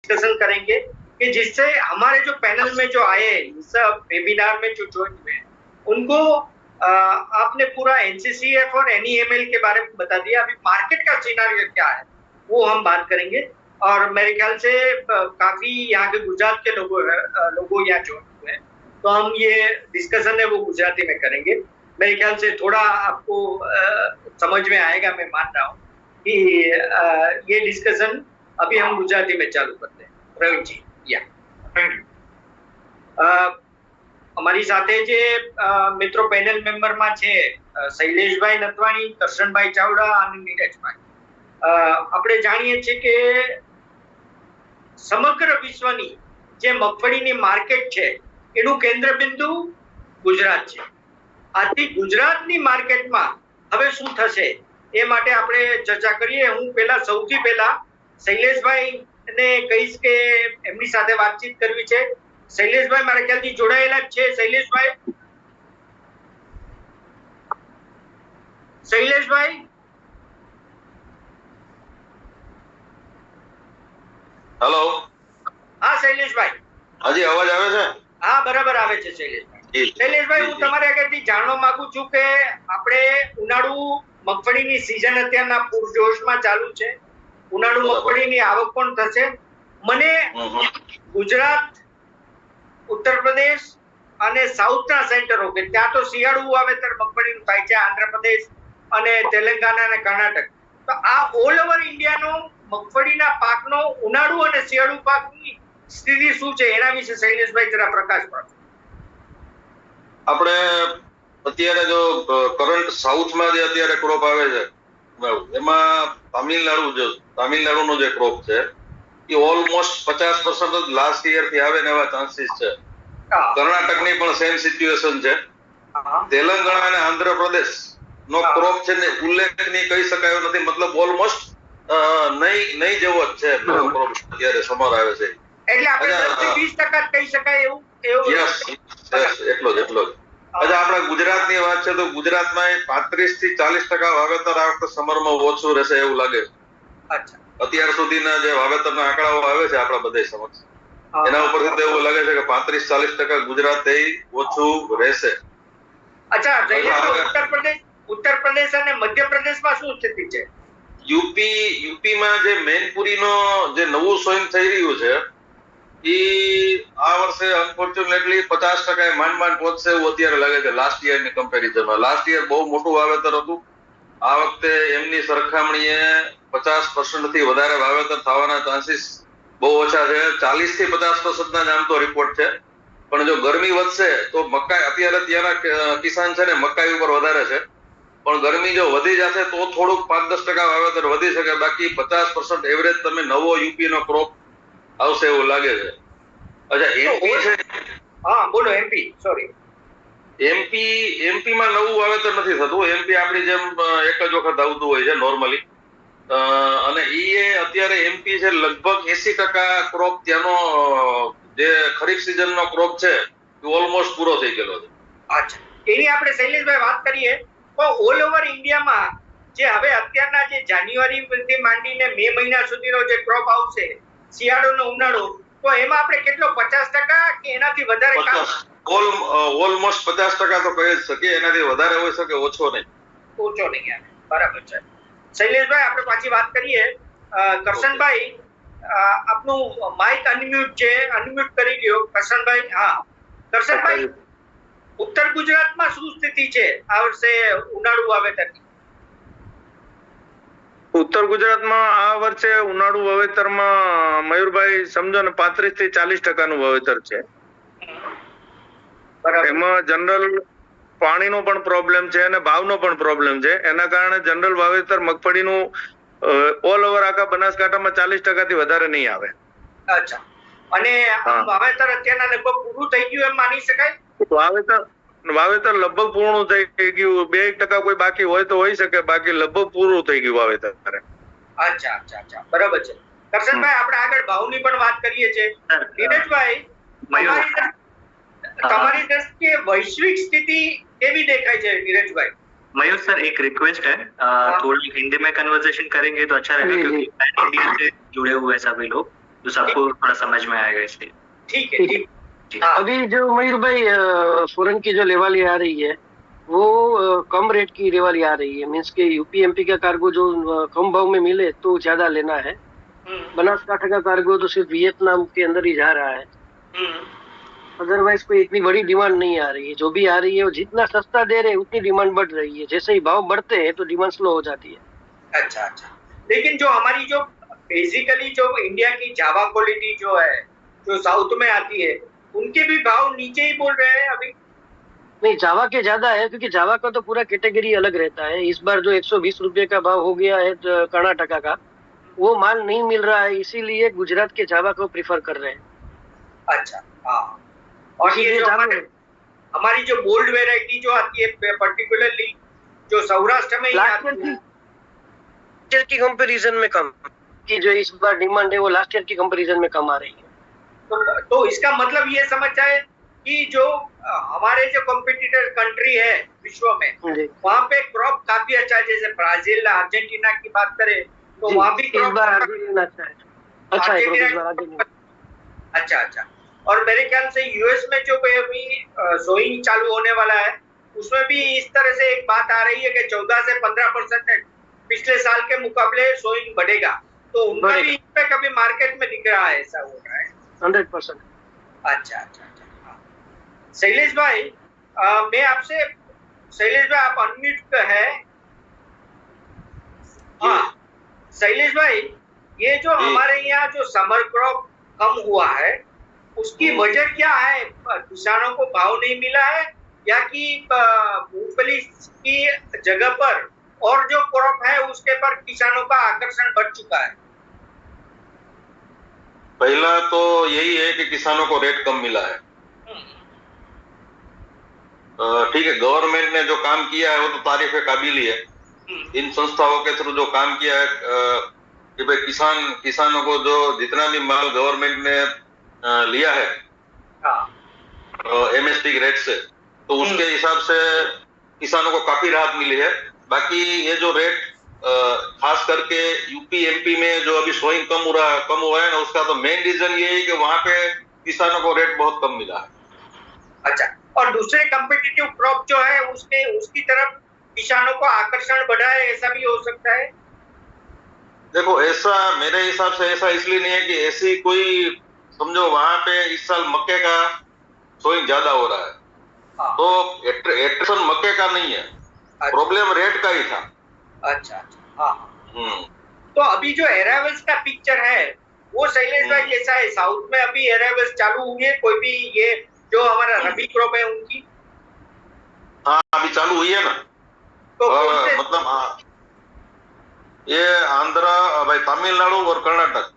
Discussion करेंगे कि जिससे हमारे जो पैनल में जो आए सब वेबिनार में जो ज्वाइन हुए उनको आपने पूरा एनसीसीएफ और एनईएमएल के बारे में बता दिया। अभी मार्केट का सिनेरियो क्या है वो हम बात करेंगे और मेरे ख्याल से काफी यहाँ के गुजरात के लोगों यहाँ ज्वाइन हुए हैं, तो हम ये डिस्कशन है वो गुजराती में करेंगे। मेरे ख्याल से थोड़ा आपको समझ में आएगा, मैं मान रहा हूँ कि ये डिस्कशन अभी हम गुजराती में चालू करते हैं। रवि जी, या थैंक यू। અમારી સાથે જે મિત્રો પેનલ મેમ્બરમાં છે શૈલેષભાઈ નથવાણી, કરશનભાઈ ચાવડા અને નીરજભાઈ, આપણે જાણીએ છીએ કે સમગ્ર વિશ્વની જે મગફળીની માર્કેટ છે એનું કેન્દ્રબિંદુ ગુજરાત છે। આથી ગુજરાતની માર્કેટમાં હવે શું થશે એ માટે આપણે ચર્ચા કરીએ। હું સૌથી પહેલા શૈલેષભાઈને કહીશ કે એમની સાથે વાતચીત કરવી છે। શૈલેષભાઈ મારા ખ્યાલથી જોડાયેલા જ છે। શૈલેષભાઈ, હેલો। હા શૈલેષભાઈ, હાજી અવાજ આવે છે? હા બરાબર આવે છે શૈલેષભાઈ। શૈલેષભાઈ, હું તમારે આગળથી જાણવા માંગુ છું કે આપણે ઉનાળુ મગફળીની સીઝન અત્યારના પૂરજોશમાં ચાલુ છે। ઉનાળુ મગફળીની આવક પણ થશે। મને ગુજરાત, ઉત્તર પ્રદેશ અને સાઉથના સેન્ટરો કે ત્યાં તો શિયાળુ વાવેતર મગફળીનું થાય છે, આંધ્રપ્રદેશ અને તેલંગાણા અને કર્ણાટક, તો આ ઓલ ઓવર ઇન્ડિયાનો મગફળીના પાકનો ઉનાળુ અને શિયાળુ પાકની સ્થિતિ શું છે એના વિશે શૈલેષભાઈ જરા પ્રકાશ પાડો। આપણે અત્યારે જો કરંટ સાઉથમાં જે અત્યારે ક્રોપ આવે છે એમાં તામિલનાડુનો જે ક્રોપ છે એ ઓલમોસ્ટ 50% જ લાસ્ટ યર થી આવે ને એવા ચાન્સીસ છે। કર્ણાટકની પણ સેમ સિચ્યુએશન છે। તેલંગાણા અને આંધ્રપ્રદેશ નો ક્રોપ છે ને ઉલ્લેખનીય કહી શકાય નથી, મતલબ ઓલમોસ્ટ નહીં જેવો જ છે ક્રોપ અત્યારે સમર આવે છે, એટલે આપણે 10-20% કહી શકાય એવું। યસ, એટલો જ અચ્છા, આપણા ગુજરાતની વાત છે તો ગુજરાતમાં 35 થી 40% વાવેતર આ વખતે સમરમાં ઓછું રહેશે એવું લાગે છે। અચ્છા, અત્યાર સુધીના જે વાવેતરના આંકડાઓ આવે છે આપણા બધા સમક્ષ, એના ઉપરથી તો એવું લાગે છે કે 35-40% ગુજરાત ઓછું રહેશે। અચ્છા, ઉત્તર પ્રદેશ અને મધ્યપ્રદેશમાં શું સ્થિતિ છે? યુપીમાં જે મેનપુરીનો જે નવું સોઈંગ થઈ રહ્યું છે એ આ વર્ષે અનફોર્ચ્યુનેટલી 50% માંડ પહોંચશે એવું અત્યારે લાગે છે લાસ્ટ યરની કમ્પેરિઝનમાં। લાસ્ટ યર બહુ મોટું વાવેતર હતું, આ વખતે એમની સરખામણીએ 50% થી વધારે વાવેતર થવાના ચાન્સીસ બહુ ઓછા છે। 40 થી 50% ના જ આમ તો રિપોર્ટ છે, પણ જો ગરમી વધશે તો મકાઈ, અત્યારે ત્યાંના કિસાન છે ને મકાઈ ઉપર વધારે છે, પણ ગરમી જો વધી જશે તો થોડુંક 5-10% વાવેતર વધી શકે, બાકી 50% એવરેજ તમે નવો યુપી નો ક્રોપ આવશે એવું લાગે છે। અચ્છા, એમપી છે, હા બોલો, એમપી, સોરી, એમપી માં નવું વાવેતર નથી થતું। એમપી આપણી જેમ એક જ વખત આવતું હોય છે નોર્મલી, અને અત્યારે એમપી છે લગભગ 80% ક્રોપ ત્યાંનો જે ખરીફ સીઝન નો ક્રોપ છે એ ઓલમોસ્ટ પૂરો થઈ ગયેલો છે। અચ્છા, એની આપણે શૈલેષભાઈ વાત કરીએ તો ઓલ ઓવર ઇન્ડિયામાં જે હવે અત્યારના જે જાન્યુઆરી થી માંડીને મે મહિના સુધીનો જે ક્રોપ આવશે, શિયાળો ને ઉનાળો, તો એમાં આપણે કેટલો 50% કે એનાથી વધારે? ઓલમોસ્ટ 50% તો કહી જ શકીએ, એનાથી વધારે હોઈ શકે, ઓછો નહીં આવે, બરાબર છે। શૈલેષભાઈ, આપણે પાછી વાત કરીએ। કરશનભાઈ, આપનું માઇક અનમ્યુટ છે, અનમ્યુટ કરી ગયો કરશનભાઈ। હા કરશનભાઈ, ઉત્તર ગુજરાતમાં શું સ્થિતિ છે આ વર્ષે ઉનાળુ વાવેતરની? ઉત્તર ગુજરાતમાં આ વર્ષે ઉનાળુ વાવેતરમાં મયુરભાઈ સમજો ને 35 થી 40% નું વાવેતર છે। એમાં જનરલ પાણીનો પણ પ્રોબ્લેમ છે અને ભાવનો પણ પ્રોબ્લેમ છે, એના કારણે જનરલ વાવેતર મગફળીનું ઓલ ઓવર આખા બનાસકાંઠામાં 40% થી વધારે નહીં આવે। અચ્છા, અને વાવેતર અત્યારના લગભગ પૂરું થઈ ગયું એમ માની શકાય? વાવેતર લગભગ પૂર્ણ થઈ ગયું, 2% કોઈ બાકી હોય તો હોઈ શકે, બાકી લગભગ પૂરું થઈ ગયું વાવેતર। અચ્છા, બરાબર છે। કરશનભાઈ, આપણે આગળ ભાવની પણ વાત કરીએ છીએ। નીરજભાઈ, તમારી દ્રષ્ટિએ વૈશ્વિક સ્થિતિ કેવી દેખાય છે નીરજભાઈ? मयूर सर, एक रिक्वेस्ट है, थोड़ा हिंदी में कन्वर्सेशन करेंगे तो अच्छा रहेगा, क्योंकि इंडिया से जुड़े हुए हैं सभी लोग। तो सबको थोड़ा समझ में आएगा इसलिए। ठीक है, ठीक। जी। हाँ। अभी जो मयूर भाई फॉरेन की जो लेवाली आ रही है वो कम रेट की लेवाली आ रही है, मीन्स के यूपी एमपी का कार्गो जो कम भाव में मिले तो ज्यादा लेना है। बनासकांठा का कार्गो तो सिर्फ वियतनाम के अंदर ही जा रहा है, अदरवाइज कोई इतनी बड़ी डिमांड नहीं आ रही है। जो भी आ रही है वो जितना सस्ता दे रहे हैं उतनी डिमांड बढ़ रही है, जैसे ही भाव बढ़ते हैं तो डिमांड स्लो हो जाती है। अच्छा अच्छा। लेकिन जो हमारी जो बेसिकली जो इंडिया की जावा क्वालिटी जो है, जो साउथ में आती है, उनके भी भाव नीचे ही बोल रहे हैं अभी। नहीं, जावा के ज्यादा है क्योंकि जावा का तो पूरा कैटेगरी अलग रहता है। इस बार जो 120 रुपये का भाव हो गया है कर्नाटका का, वो माल नहीं मिल रहा है, इसीलिए गुजरात के जावा को प्रिफर कर रहे हैं। अच्छा, हाँ। और ये जो हमारी जो बोल्ड वेराइटी जो आती है पर्टिकुलरली जो सौराष्ट्र में ही आती है की कंपैरिजन में कम, कि जो इस बार डिमांड है वो लास्ट ईयर की कंपैरिजन में कम आ रही है। तो इसका मतलब ये समझ जाए कि जो हमारे जो कॉम्पिटिटर कंट्री है विश्व में, वहाँ पे क्रॉप काफी अच्छा है। जैसे ब्राजील, अर्जेंटीना की बात करें तो वहाँ भी इस बार अर्जेंटीना अच्छा है। अच्छा अच्छा। और मेरे ख्याल से यूएस में जो अभी सोइंग चालू होने वाला है, उसमें भी इस तरह से एक बात आ रही है कि 14 से 15% पिछले साल के मुकाबले सोइंग बढ़ेगा। तो उनका भी इस पे कभी मार्केट में दिख रहा है, ऐसा हो रहा है 100%। अच्छा अच्छा अच्छा। हाँ। शैलेश भाई, मैं आपसे, शैलेश भाई आप अनम्यूट है। हाँ शैलेश भाई, ये जो हमारे यहाँ जो समर क्रॉप कम हुआ है उसकी वजह क्या है? किसानों को भाव नहीं मिला है या कि मूंगफली की जगह पर और जो क्रॉप है उसके पर किसानों का आकर्षण बढ़ चुका है? पहला तो यही है कि किसानों को रेट कम मिला है। ठीक है, गवर्नमेंट ने जो काम किया है वो तो तारीफ काबिल ही है। इन संस्थाओं के थ्रू जो काम किया है कि भाई किसानों को जो जितना भी माल गवर्नमेंट ने लिया है एमएसपी रेट से, तो उसके हिसाब से किसानों को काफी राहत मिली है। बाकी ये जो रेट खास करके यूपी एमपी में जो अभी सोइंग कम हुआ है ना, उसका तो मेन रीजन ये है कि वहां पे किसानों को रेट बहुत कम मिला है। अच्छा, और दूसरे कॉम्पिटिटिव क्रॉप जो है उसकी तरफ किसानों को आकर्षण बढ़ा है, ऐसा भी हो सकता है? देखो, ऐसा मेरे हिसाब से ऐसा इसलिए नहीं है कि ऐसी कोई, समझो वहां पे इस साल मक्के का सोइंग ज्यादा हो रहा है। तो एट्रेक्शन मक्के का नहीं है। अच्छा। प्रॉब्लम रेट का ही था। अच्छा अच्छा। हाँ। तो अभी जो अराइवल्स का पिक्चर है वो शैलेश भाई कैसा है? साउथ में अभी अराइवल्स चालू हुई है कोई भी, ये जो हमारा रबी क्रॉप है उनकी? हाँ, अभी चालू हुई है ना। तो मतलब हाँ, ये आंध्र, भाई तमिलनाडु और कर्नाटक,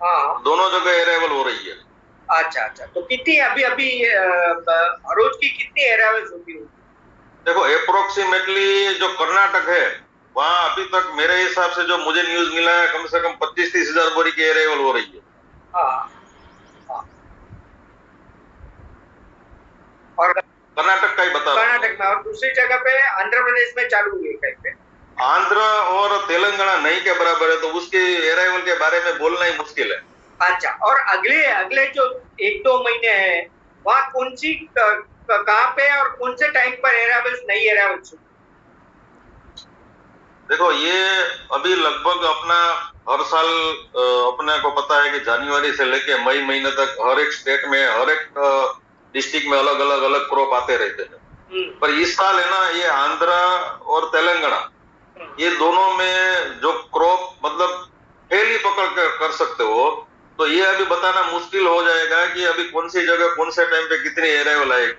हाँ, दोनों जगह अराइवल हो रही है। अच्छा अच्छा। तो कितनी अभी रोज की कितनी अराइवल्स होती है? देखो, अप्रोक्सीमेटली जो कर्नाटक है वहाँ अभी तक मेरे हिसाब से जो मुझे न्यूज मिला है, कम से कम 25-30 हजार बोरी की अराइवल हो रही है। हाँ। और कर्नाटक का ही बता, कर्नाटक में, और दूसरी जगह पे आंध्र प्रदेश में चालू हुई है कहीं पे। आंध्र और तेलंगाना नहीं के बराबर है, तो उसके अराइवल के बारे में बोलना ही मुश्किल है। अच्छा, और अगले जो 1-2 महीने हैं वहाँ कौन सी कहाँ पे और कौन से टाइम पर अराइवल्स, नई अराइवल्स? देखो, ये अभी लगभग अपना हर साल अपने को पता है कि जनवरी से लेके मई महीने तक हर एक स्टेट में, हर एक डिस्ट्रिक्ट में अलग क्रॉप आते रहते हैं। पर इस साल है ना, ये आंध्र और तेलंगाना, ये दोनों में जो क्रॉप मतलब फेल पकड़ कर सकते हो, तो ये अभी बताना मुश्किल हो जाएगा कि अभी कौन सी जगह कौन से टाइम पे कितनी अराइवल आएगी।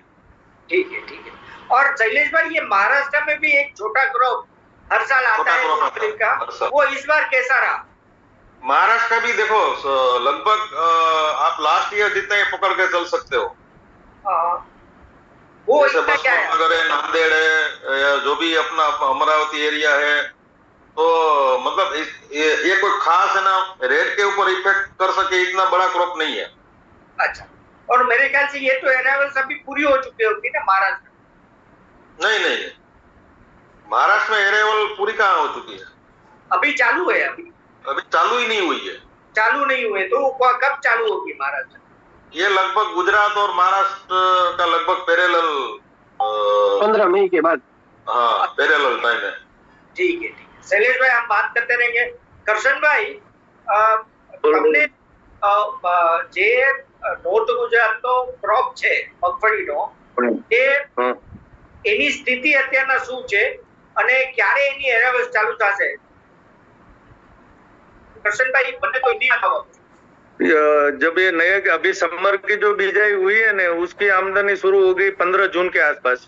ठीक है, ठीक है। और शैलेश भाई, ये महाराष्ट्र में भी एक छोटा क्रॉप हर साल आता है मूंगफली का, वो इस बार कैसा रहा? महाराष्ट्र का भी देखो, लगभग आप लास्ट ईयर जितना पकड़ के चल सकते हो। वो जैसे बसवंतनगर है, नांदेड़ है, या जो भी अपना अमरावती एरिया है, तो मतलब ये कोई खास है ना रेट के ऊपर इफेक्ट कर सके इतना बड़ा क्रॉप नहीं है। अच्छा, और मेरे ख्याल से ये तो अराइवल्स अभी पूरी हो चुकी होगी ना महाराष्ट्र? नहीं, महाराष्ट्र में अराइवल पूरी कहाँ हो चुकी है? अभी चालू है? अभी चालू ही नहीं हुई है। चालू नहीं हुए, तो वो कब चालू होगी महाराष्ट्र? ये लगभग गुजरात और महाराष्ट्र का लगभग पैरेलल 15 मई के बाद। हाँ, पैरेलल टाइम है। ठीक है, ठीक है शैलेश भाई, हम बात करते रहेंगे। करशन भाई, તમને જે નોર્થ ગુજરાતનો ક્રોપ છે મગફળીનો, એ એની સ્થિતિ અત્યારના શું છે અને ક્યારે એની એરાવસ ચાલુ થશે? કરશન ભાઈ, મને તો નહીં ખબર। जब ये नए अभी समर की जो बिजाई हुई है ना, उसकी आमदनी शुरू हो गई 15 जून के आसपास।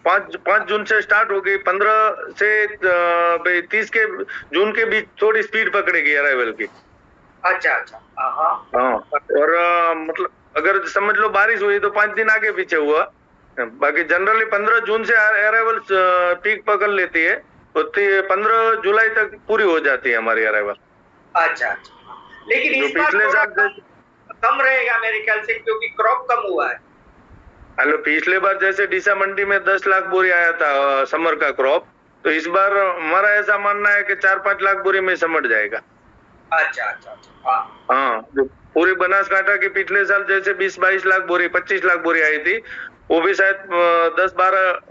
5 जून से स्टार्ट हो गई, 15 से 30 के जून के बीच थोड़ी स्पीड पकड़ेगी अराइवल की। अच्छा अच्छा, हाँ, और मतलब अगर समझ लो बारिश हुई तो 5 दिन आगे पीछे हुआ, बाकी जनरली 15 जून से अराइवल पीक पकड़ लेती है, तो 15 जुलाई तक पूरी हो जाती है हमारी अराइवल। अच्छा अच्छा, लेकिन इस बार थोड़ा कम रहेगा मेरे ख्याल से, क्योंकि क्रॉप कम हुआ है। हेलो, पिछले बार जैसे डीसा मंडी में 10 लाख बोरी आया था समर का क्रॉप, तो इस बार हमारा ऐसा मानना है कि 4-5 लाख बोरी में समझ जाएगा। अच्छा अच्छा, हाँ, जो पूरी बनासकांठा की पिछले साल जैसे 20-22 लाख बोरी, 25 लाख बोरी आई थी, वो भी शायद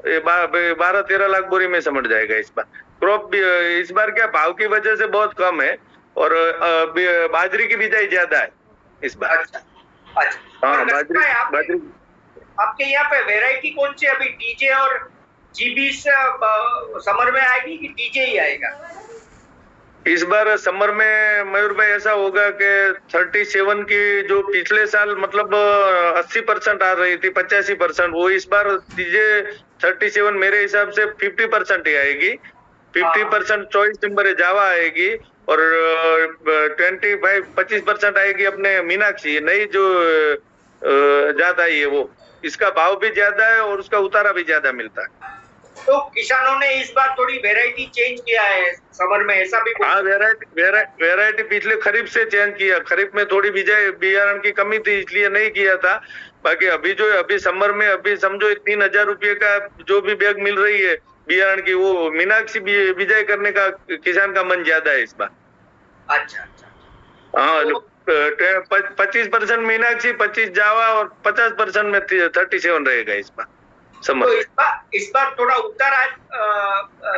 12-13 लाख बोरी में समझ जाएगा इस बार। क्रॉप भी इस बार क्या भाव की वजह से बहुत कम है, और बाजरी की बिजाई ज्यादा है इस बार। अच्छा अच्छा, हाँ, बाजरी आपके यहाँ पे वेराइटी कौन सी अभी, टीजे और जीबी समर में आएगी कि टीजे ही आएगा? इस बार समर में मयूर भाई ऐसा होगा कि 37 की जो पिछले साल मतलब 80% आ रही थी, 85%, वो इस बार टीजे 37 मेरे हिसाब से 50% ही आएगी। 50% 24 नंबर है जावा आएगी, और 25% आएगी अपने मीनाक्षी, नई जो जात आई है वो। इसका भाव भी ज्यादा है और उसका उतारा भी ज्यादा मिलता है। तो किसानों ने इस बार थोड़ी वेराइटी चेंज किया है समर में, ऐसा भी? हाँ, वेराइटी पिछले खरीफ से चेंज किया। खरीफ में थोड़ी बियारण की कमी थी, इसलिए नहीं किया था। बाकी अभी समर में अभी समझो 3000 रुपये का जो भी बैग मिल रही है बियारण की, वो मीनाक्षी बिजाई करने का किसान का मन ज्यादा है इस बार। अच्छा अच्छा, हाँ, 25% मीनाक्षी, 25 जावा और 50% में 37 रहेगा इस बार समर। तो इस बार थोड़ा उतारा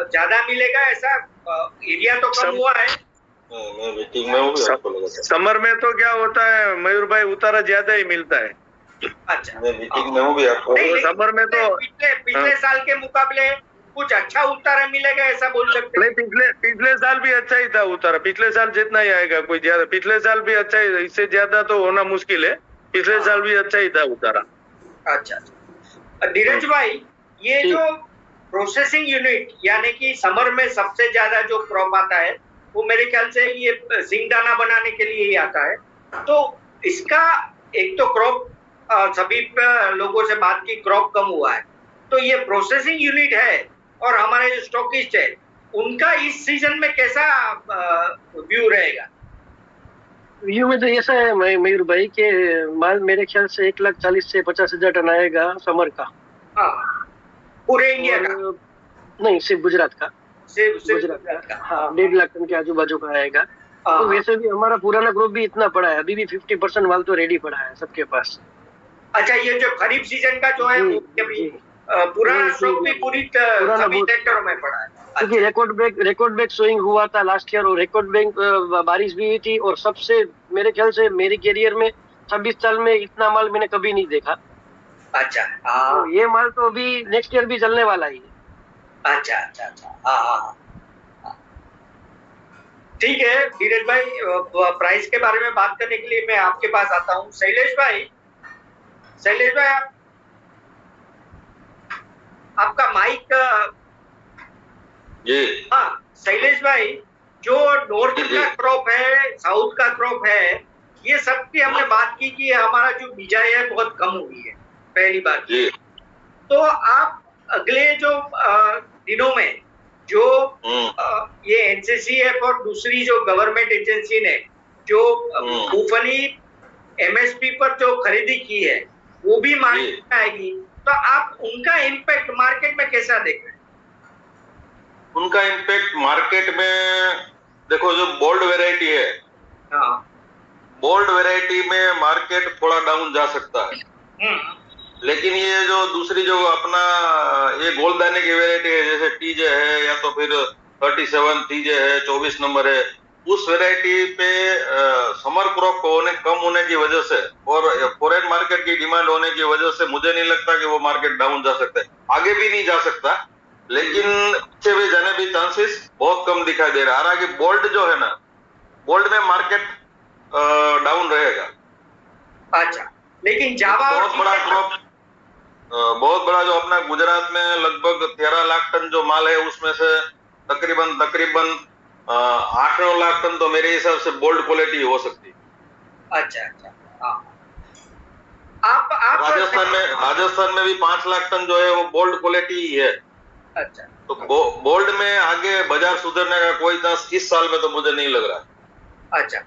ज्यादा मिलेगा, ऐसा एरिया तो कम हुआ है। समर में तो क्या होता है मयूर भाई, उतारा ज्यादा ही मिलता है। अच्छा, मीटिंग में हूँ भी आपको। समर में तो पिछले साल के मुकाबले कुछ अच्छा उतारा मिलेगा, ऐसा बोल सकते हैं? नहीं, पिछले साल भी अच्छा ही था उतारा, पिछले साल जितना ही आएगा, कोई ज्यादा। पिछले साल भी अच्छा ही, इससे ज्यादा तो होना मुश्किल है। पिछले साल भी अच्छा ही था उतारा। अच्छा, धीरज भाई, ये जो प्रोसेसिंग यूनिट यानी कि समर में सबसे ज्यादा जो क्रॉप आता है, वो मेरे ख्याल से ये सिंगदाना बनाने के लिए ही आता है। तो इसका एक तो क्रॉप, सभी लोगों से बात की, क्रॉप कम हुआ है, तो ये प्रोसेसिंग यूनिट है और हमारे जो स्टॉकिस्ट है, उनका इस सीजन में कैसा व्यू रहेगा? व्यू में तो ऐसा है मयूर भाई के माल मेरे ख्याल से 1,40,000 से 50,000 टन आएगा समर का। हाँ, पूरे इंडिया का? नहीं, सिर्फ गुजरात का। गुजरात का, हाँ, 1.5 लाख टन के आजू बाजू का आएगा। तो वैसे भी हमारा पुराना ग्रुप भी इतना पड़ा है, अभी भी 50% माल तो रेडी पड़ा है सबके पास। अच्छा, ये जो खरीफ सीजन का जो है वो अभी पुराना स्टॉक भी पूरी सभी सेक्टरों में पड़ा है, क्योंकि रिकॉर्ड ब्रेक सोइंग हुआ था लास्ट ईयर, और रिकॉर्ड ब्रेक बारिश भी हुई थी, और सबसे मेरे ख्याल से मेरे कैरियर में 26 साल में इतना माल मैंने कभी नहीं देखा। अच्छा, तो ये माल तो अभी नेक्स्ट ईयर भी चलने वाला ही है। अच्छा अच्छा अच्छा, हाँ, ठीक है धीरज भाई, प्राइस के बारे में बात करने के लिए मैं आपके पास आता हूँ। शैलेश भाई, आपका माइक जी। हाँ, शैलेश भाई, जो नॉर्थ का क्रॉप है, साउथ का क्रॉप है, ये सब की हमने बात की कि हमारा जो बिजाई है बहुत कम हुई है, पहली बात। तो आप अगले जो दिनों में जो ये एनसीसीएफ और दूसरी जो गवर्नमेंट एजेंसी ने जो मूंगफली एमएसपी पर जो खरीदी की है, वो भी मार्केट में आएगी, तो आप उनका इम्पैक्ट मार्केट में कैसा देख रहे हैं? उनका इम्पैक्ट मार्केट में देखो जो बोल्ड वेराइटी है, हाँ। बोल्ड वेराइटी में मार्केट थोड़ा डाउन जा सकता है, लेकिन ये जो दूसरी जो अपना ये गोलदाने की वेराइटी है, जैसे टीजे है या तो फिर 37 टीजे है, 24 नंबर है, उस वेराइटी पे समर क्रॉप कम होने की वजह से और फॉरेन मार्केट की डिमांड होने की वजह से मुझे नहीं लगता कि वो मार्केट डाउन जा सकता है। आगे भी नहीं जा सकता, लेकिन पीछे भी जाने भी चांसेस बहुत कम दिखाई दे रहा है। हालांकि बोल्ड जो है ना, बोल्ड में मार्केट डाउन रहेगा। अच्छा, लेकिन जावा बहुत बड़ा क्रॉप, बहुत बड़ा जो अपना गुजरात में लगभग 13 लाख टन जो माल है, उसमें से तकरीबन 8-9 लाख टन तो मेरे हिसाब से बोल्ड क्वालिटी हो सकती है। अच्छा अच्छा, हाँ। आप राजस्थान में भी 5 लाख टन जो है वो बोल्ड क्वालिटी ही है। अच्छा, तो बोल्ड में आगे बाजार सुधरने का कोई चांस इस साल में तो मुझे नहीं लग रहा। अच्छा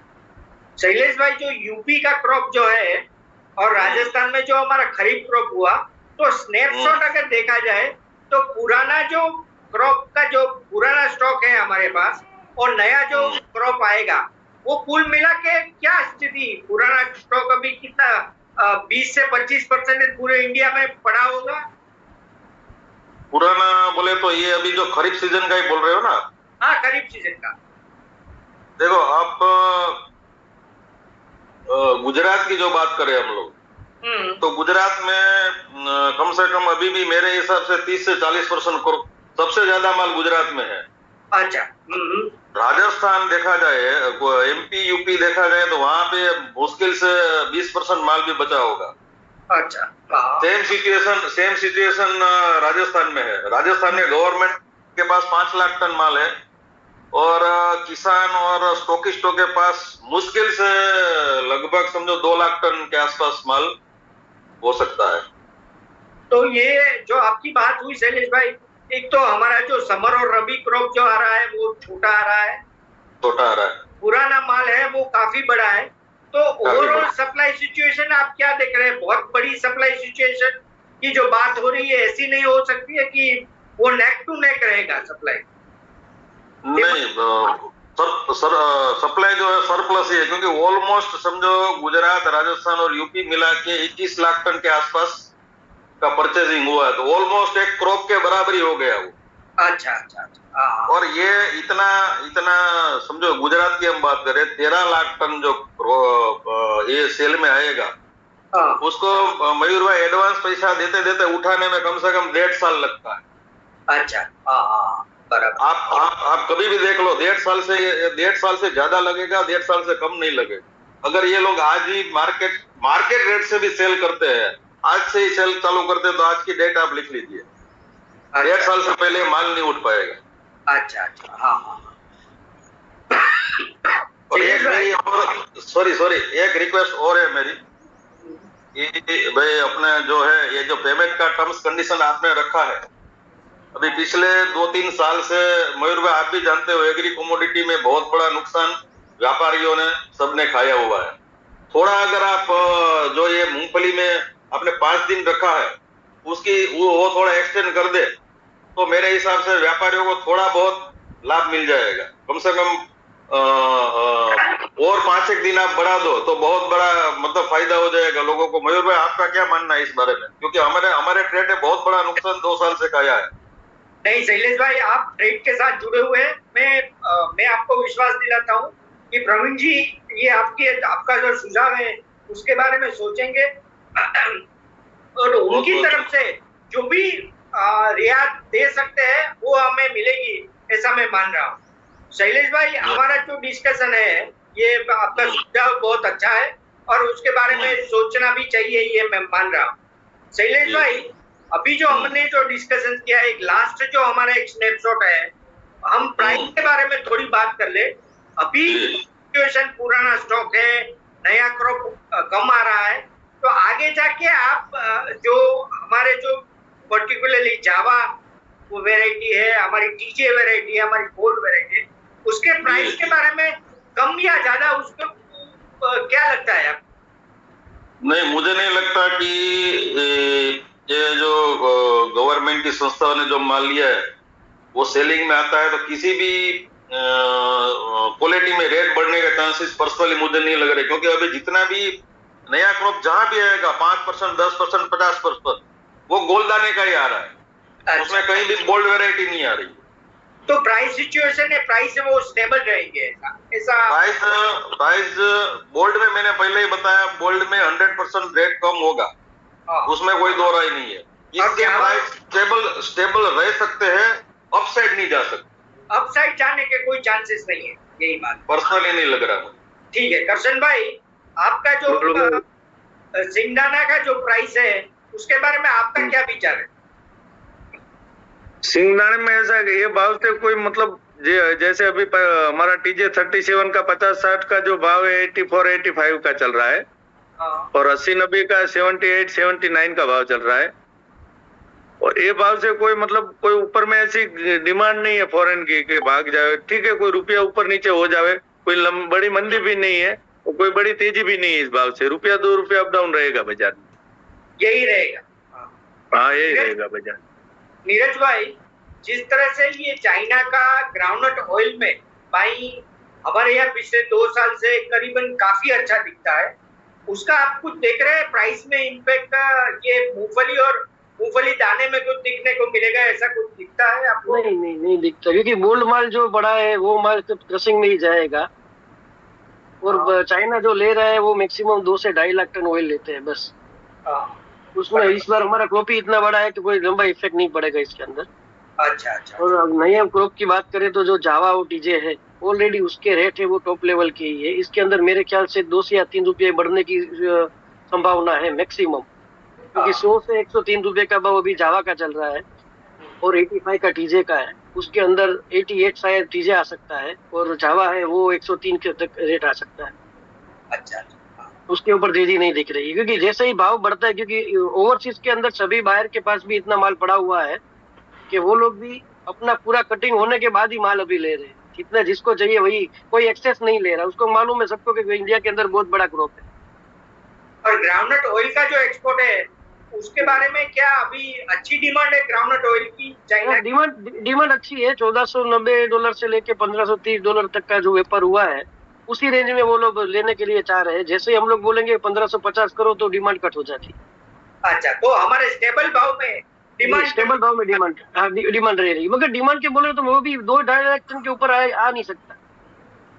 शैलेश भाई, जो यूपी का क्रॉप जो है और राजस्थान में जो हमारा खरीफ क्रॉप हुआ, तो स्नैपशॉट अगर देखा जाए तो पुराना जो क्रॉप का जो पुराना स्टॉक है हमारे पास और नया जो क्रॉप आएगा, वो कुल मिला के क्या स्थिति, पुराना स्टॉक अभी कितना 20 से 25% पूरे इंडिया में पड़ा होगा? पुराना बोले तो ये अभी जो खरीफ सीजन का ही बोल रहे हो ना? हाँ, खरीफ सीजन का। देखो आप गुजरात की जो बात करें हम लोग, तो गुजरात में कम से कम अभी भी मेरे हिसाब से 30 से 40% सबसे ज्यादा माल गुजरात में है। अच्छा। राजस्थान देखा जाए, एमपी यूपी देखा जाए तो वहां पे मुश्किल से 20% माल भी बचा होगा। अच्छा। सेम सिचुएशन राजस्थान में है। राजस्थान में गवर्नमेंट के पास 5 लाख टन माल है और किसान और स्टॉकिस्टों के पास मुश्किल से लगभग समझो 2 लाख टन के आसपास माल हो सकता है। तो ये जो आपकी बात हुई शैलेश भाई, एक तो हमारा जो समर और रबी क्रॉप जो आ रहा है वो छोटा आ रहा है, पुराना माल है वो काफी बड़ा है, तो ओवरऑल सप्लाई सिचुएशन आप क्या देख रहे हैं? बहुत बड़ी सप्लाई सिचुएशन की जो बात हो रही है, ऐसी नहीं हो सकती है कि वो नेक टू नेक रहेगा सप्लाई? नहीं सप्लाई जो है सरप्लस ही है, क्योंकि ऑलमोस्ट समझो गुजरात, राजस्थान और यूपी मिला के 21 लाख टन के आसपास का परचेजिंग हुआ है, तो ऑलमोस्ट एक क्रॉप के बराबर ही हो गया वो। अच्छा अच्छा अच्छा। और ये इतना समझो गुजरात की हम बात करें, 13 लाख टन जो ये सेल में आएगा, उसको मयूर भाई एडवांस पैसा देते देते उठाने में कम से कम 1.5 साल लगता है। अच्छा, बराबर। आप कभी भी देख लो, 1.5 साल से ज्यादा लगेगा, 1.5 साल से कम नहीं लगेगा। अगर ये लोग आज ही मार्केट रेट से भी सेल करते हैं, आज से ही सेल चालू करते हैं, तो आज की डेट आप लिख लीजिए, 1.5 साल से पहले माल नहीं उठ पाएगा। अच्छा अच्छा, हाँ। और एक रिक्वेस्ट और है मेरी, भाई अपने जो है ये जो पेमेंट का टर्म्स कंडीशन आपने रखा है, अभी पिछले 2-3 साल से मयूर भाई आप भी जानते हो, एग्री कमोडिटी में बहुत बड़ा नुकसान व्यापारियों ने सबने खाया हुआ है। थोड़ा अगर आप जो ये मूंगफली में आपने 5 दिन रखा है, उसकी वो थोड़ा एक्सटेंड कर दे, तो मेरे हिसाब से व्यापारियों को थोड़ा बहुत लाभ मिल जाएगा। कम से कम और 5-1 दिन आप बढ़ा दो तो बहुत बड़ा मतलब फायदा हो जाएगा लोगों को। मयूर भाई आपका क्या मानना है इस बारे में? क्योंकि हमारे ट्रेड ने बहुत बड़ा नुकसान 2 साल से खाया है। नहीं शैलेश भाई, आप ट्रेड के साथ जुड़े हुए हैं, मैं आपको विश्वास दिलाता हूँ कि प्रवीण जी ये आपका जो सुझाव है उसके बारे में सोचेंगे और उनकी तरफ से जो भी रियायत दे सकते हैं वो हमें मिलेगी, ऐसा मैं मान रहा हूँ। शैलेश भाई, हमारा जो डिस्कशन है ये आपका सुझाव बहुत अच्छा है और उसके बारे में सोचना भी चाहिए, ये मैं मान रहा हूँ। शैलेश भाई, अभी जो हमने जो डिस्कशन किया, एक लास्ट जो हमारा एक स्नैपशॉट है, हम प्राइस के बारे में थोड़ी बात कर ले। अभी सिचुएशन पुराना स्टॉक है, नया क्रॉप कम आ रहा है, तो आगे जाके आप जो हमारे जो पर्टिकुलरली जावा वो वेराइटी है, हमारी टीजे वेराइटी है, हमारी गोल्ड वेराइटी है, उसके प्राइस के बारे में कम या ज्यादा उसको क्या लगता है आप? नहीं, मुझे नहीं लगता कि ये जो गवर्नमेंट की संस्थाओं ने जो माल लिया है वो सेलिंग में आता है तो किसी भी डेफिनेटली में रेट बढ़ने के चांसेस पर्सनली मुझे नहीं लग रहे, क्योंकि अभी जितना भी नया क्रॉप जहां भी आएगा 5%, 10%, 50%, वो गोलदाने का ही आ रहा है। उसमें कहीं भी बोल्ड वेराइटी नहीं आ रही। तो प्राइस सिचुएशन है, प्राइस वो स्टेबल रहेंगे ऐसा? प्राइस बोल्ड में मैंने पहले ही बताया, बोल्ड में 100% रेट कम होगा, उसमें कोई दो राय नहीं है। इसके प्राइस स्टेबल रह सकते हैं, अपसाइड नहीं जा सकते। अपसाइड जाने के कोई चांसेस नहीं है, यही बात पर्सनली नहीं लग रहा मुझे। ठीक है करशन भाई, आपका जो सिंगदाना का जो प्राइस है उसके बारे में आपका क्या विचार है? सिंगदाने में ऐसा ये भाव से कोई मतलब जैसे अभी हमारा TJ 37 का 50-60 का जो भाव है 84-85 का चल रहा है, और 80-90 का 78-79 का भाव चल रहा है। और ये भाव से कोई मतलब कोई ऊपर में ऐसी डिमांड नहीं है फॉरेन की कि भाग जाए। ठीक है, कोई रुपया ऊपर नीचे हो जावे, कोई बड़ी मंदी भी नहीं है और कोई बड़ी तेजी भी नहीं है। इस भाव से ₹1-2 अप डाउन रहेगा बाजार में, यही रहेगा। हाँ यही रहेगा बाजार। नीरज भाई, जिस तरह से ये चाइना का ग्राउंडनट ऑयल में भाई हमारे यहाँ पिछले 2 साल से करीबन काफी अच्छा दिखता है, उसका आप कुछ देख रहे हैं प्राइस में इम्पैक्ट? ये मूंगफली दाने में कुछ दिखने को मिलेगा, ऐसा कुछ दिखता है आपको? नहीं दिखता, क्योंकि बोल्ड माल जो बड़ा है वो माल क्रशिंग में ही जाएगा, और चाइना जो ले रहा है वो मैक्सिमम 2 से 2.5 लाख टन ऑयल लेते हैं बस। उसमें इस बार हमारा क्रॉप ही इतना बड़ा है कि कोई लंबा इफेक्ट नहीं पड़ेगा इसके अंदर। अच्छा। और अब नए क्रॉप की बात करें तो जो जावा और TJ है ऑलरेडी उसके रेट है वो टॉप लेवल के ही है। इसके अंदर मेरे ख्याल से 2 से या 3 रुपये बढ़ने की संभावना है मैक्सिमम, क्योंकि 100 से 103 रुपये का भाव अभी जावा का चल रहा है और 85 का TJ का है। उसके अंदर 88 शायद TJ आ सकता है और जावा है वो 103 के तक रेट आ सकता है। अच्छा, उसके ऊपर तेजी नहीं दिख रही, क्योंकि जैसे ही भाव बढ़ता है, क्योंकि ओवरसीज के अंदर सभी बायर के पास भी इतना माल पड़ा हुआ है कि वो लोग भी अपना पूरा कटिंग होने के बाद ही माल अभी ले रहे हैं। जितना जिसको चाहिए वही, कोई एक्सेस नहीं ले रहा। उसको मालूम है सबको कि इंडिया के अंदर बहुत बड़ा क्रॉप है। और ग्राउंडनट ऑयल का जो एक्सपोर्ट है उसके बारे में क्या अभी अच्छी डिमांड है ग्राउंडनट ऑयल की चाइना? डिमांड अच्छी है। $1490 से लेके $1530 तक का जो व्यापार हुआ है उसी रेंज में वो लोग लेने के लिए चाह रहे हैं। जैसे ही हम लोग बोलेंगे 1550 करो तो डिमांड कट हो जाती है। अच्छा, तो हमारे स्टेबल भाव में डिमांड रह रही, मगर डिमांड के बोले तो वो भी 2-2.5 लाख टन के ऊपर आ नहीं सकता।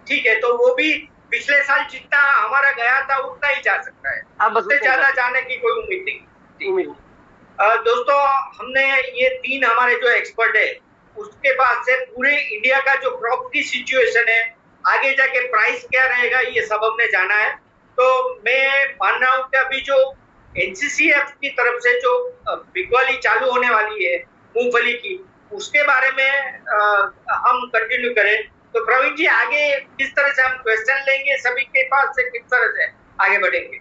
ठीक है, तो वो भी पिछले साल जितना हमारा गया था उतना ही जा सकता है, उससे ज्यादा जाने की कोई उम्मीद नहीं। दोस्तों, हमने ये 3 हमारे जो एक्सपर्ट है उसके पास से पूरे इंडिया का जो क्रॉप की सिचुएशन है, आगे जाके प्राइस क्या रहेगा, ये सब हमने जाना है। तो मैं मान रहा हूँ कि अभी जो NCCF की तरफ से जो बिकवाली चालू होने वाली है मूंगफली की, उसके बारे में हम कंटिन्यू करें। तो प्रवीण जी, आगे किस तरह से हम क्वेश्चन लेंगे सभी के पास से, किस तरह से आगे बढ़ेंगे?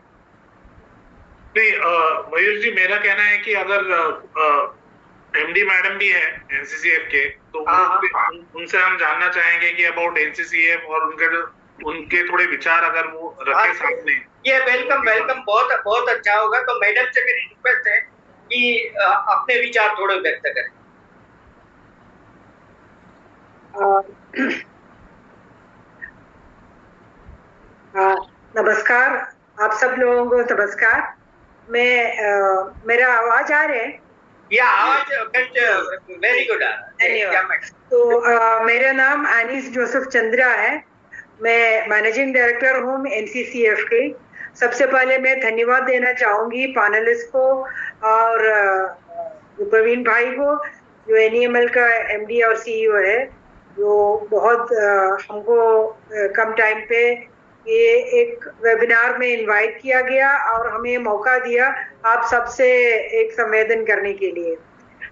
नहीं, मयूर जी, मेरा कहना है कि अगर MD मैडम भी है NCCF के, तो उनसे हम जानना चाहेंगे कि अबाउट NCCF और उनके थोड़े विचार अगर वो रखे सामने। ये वेलकम बहुत अच्छा होगा। तो मैडम से मेरी रिक्वेस्ट है कि अपने विचार थोड़े व्यक्त करें। नमस्कार, आप सब लोगों को नमस्कार। मेरा आवाज आ रहा है? या आवाज वेरी गुड आ रहा है। तो मेरा नाम एनिस जोसेफ चंद्रा है। मैं मैनेजिंग डायरेक्टर हूँ NCCF के। सबसे पहले मैं धन्यवाद देना चाहूंगी पैनलिस्ट को और प्रवीण भाई को, जो NEML का MD और CEO है, जो बहुत हमको कम टाइम पे ये एक वेबिनार में इनवाइट किया गया और हमें मौका दिया आप सबसे एक संवेदन करने के लिए।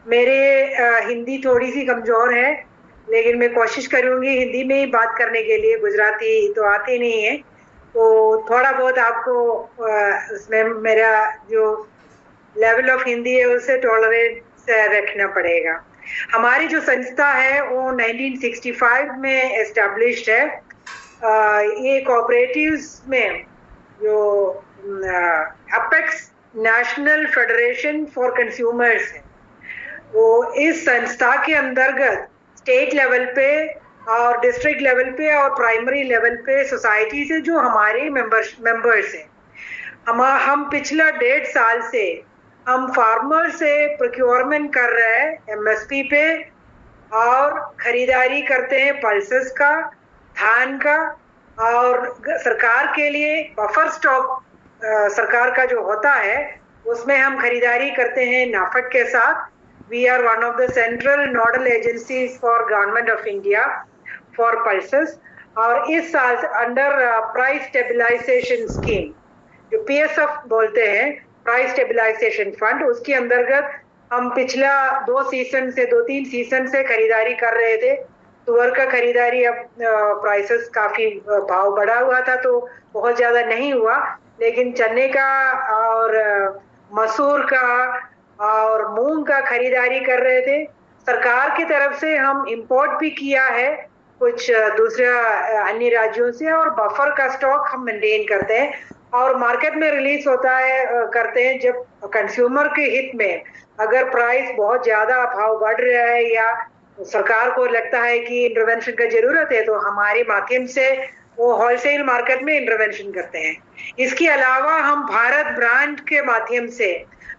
मेरे हिंदी थोड़ी सी कमजोर है, लेकिन मैं कोशिश करूंगी हिंदी में ही बात करने के लिए। गुजराती तो आती नहीं है, तो थोड़ा बहुत आपको उसमें मेरा जो लेवल ऑफ हिंदी है उससे टॉलरेंस रखना पड़ेगा। हमारी जो संस्था है वो 1965 में एस्टेब्लिश्ड है। ये कोऑपरेटिव्स में जो apex national federation for consumers है, वो इस संस्था के अंतर्गत स्टेट लेवल पे और डिस्ट्रिक्ट लेवल पे और प्राइमरी लेवल पे सोसाइटी से जो हमारे मेंबर्स हैं, हम पिछला 1.5 साल से हम फार्मर से प्रोक्योरमेंट कर रहे हैं एमएसपी पे और खरीदारी करते हैं पल्सेस का, धान का, और सरकार के लिए बफर स्टॉक सरकार का जो होता है उसमें हम खरीदारी करते हैं नाफेड के साथ। We are one of the central nodal agencies for government of India for pulses. और इस साल अंडर प्राइस स्टेबलाइजेशन स्कीम, जो पीएसएफ बोलते हैं, प्राइस स्टेबलाइजेशन फंड, उसके अंतर्गत हम पिछला 2-3 सीजन से खरीदारी कर रहे थे। तुअर का खरीदारी अब प्राइसेस काफी भाव बढ़ा हुआ था तो बहुत ज्यादा नहीं हुआ, लेकिन चने का और मसूर का और मूंग का खरीदारी कर रहे थे। सरकार की तरफ से हम इंपोर्ट भी किया है कुछ दूसरे अन्य राज्यों से, और बफर का स्टॉक हम मेंटेन करते हैं और मार्केट में रिलीज होता है करते हैं जब कंज्यूमर के हित में अगर प्राइस बहुत ज्यादा भाव बढ़ रहा है या सरकार को लगता है कि इंटरवेंशन का जरूरत है तो हमारे माध्यम से वो होलसेल मार्केट में इंटरवेंशन करते हैं। इसके अलावा हम भारत ब्रांड के माध्यम से